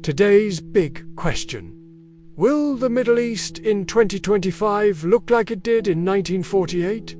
Today's big question. Will the Middle East in 2025 look like it did in 1948?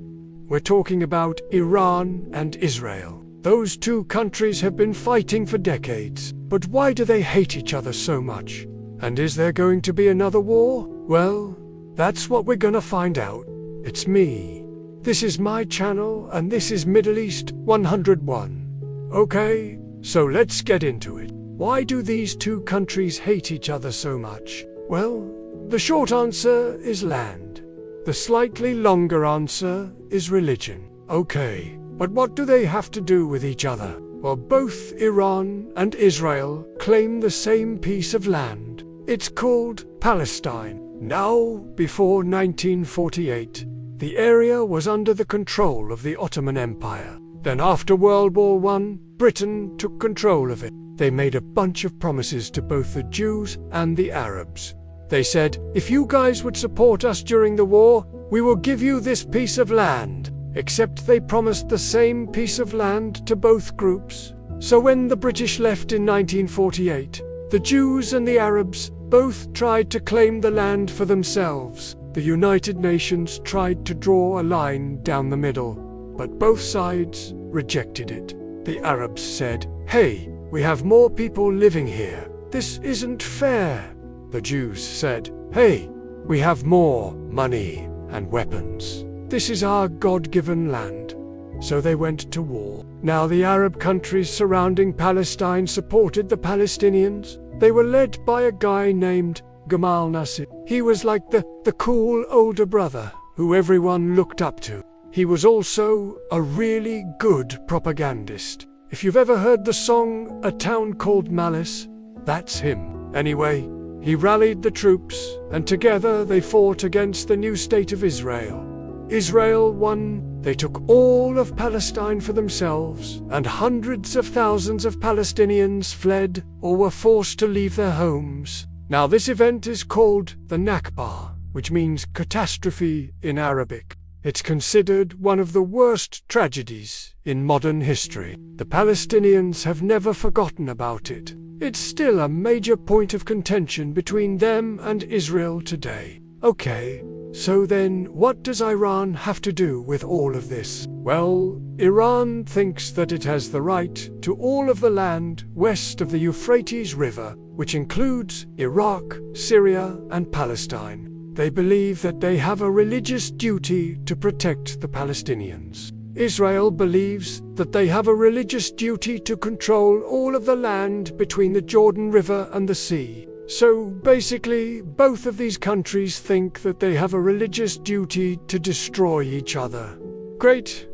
We're talking about Iran and Israel. Those two countries have been fighting for decades. But why do they hate each other so much? And is there going to be another war? Well, that's what we're gonna find out. It's me. This is my channel, and this is Middle East 101. Okay, so let's get into it. Why do these two countries hate each other so much? Well, the short answer is land. The slightly longer answer is religion. Okay, but what do they have to do with each other? Well, both Iran and Israel claim the same piece of land. It's called Palestine. Now, before 1948, the area was under the control of the Ottoman Empire. Then after World War I, Britain took control of it. They made a bunch of promises to both the Jews and the Arabs. They said, if you guys would support us during the war, we will give you this piece of land. Except they promised the same piece of land to both groups. So when the British left in 1948, the Jews and the Arabs both tried to claim the land for themselves. The United Nations tried to draw a line down the middle, but both sides rejected it. The Arabs said, hey, we have more people living here. This isn't fair. The Jews said, hey, we have more money and weapons. This is our God-given land. So they went to war. Now the Arab countries surrounding Palestine supported the Palestinians. They were led by a guy named Gamal Nasser. He was like the cool older brother who everyone looked up to. He was also a really good propagandist. If you've ever heard the song A Town Called Malice, that's him. Anyway, he rallied the troops, and together they fought against the new state of Israel. Israel won. They took all of Palestine for themselves, and hundreds of thousands of Palestinians fled or were forced to leave their homes. Now this event is called the Nakba, which means catastrophe in Arabic. It's considered one of the worst tragedies in modern history. The Palestinians have never forgotten about it. It's still a major point of contention between them and Israel today. Okay, so then what does Iran have to do with all of this? Well, Iran thinks that it has the right to all of the land west of the Euphrates River, which includes Iraq, Syria, and Palestine. They believe that they have a religious duty to protect the Palestinians. Israel believes that they have a religious duty to control all of the land between the Jordan River and the sea. So basically, both of these countries think that they have a religious duty to destroy each other. Great.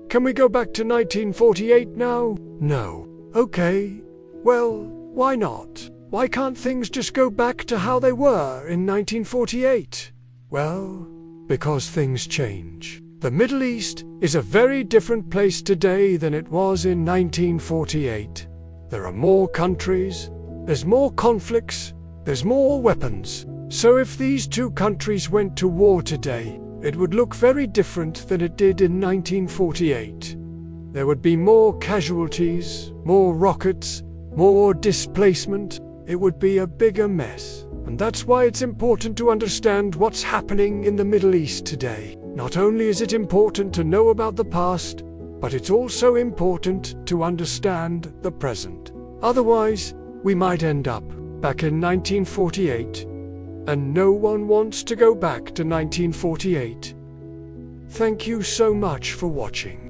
Can we go back to 1948 now? No. Okay. Well, why not? Why can't things just go back to how they were in 1948? Well, because things change. The Middle East is a very different place today than it was in 1948. There are more countries, there's more conflicts, there's more weapons. So if these two countries went to war today, it would look very different than it did in 1948. There would be more casualties, more rockets, more displacement. It would be a bigger mess. And that's why it's important to understand what's happening in the Middle East today. Not only is it important to know about the past, but it's also important to understand the present. Otherwise, we might end up back in 1948, and no one wants to go back to 1948. Thank you so much for watching.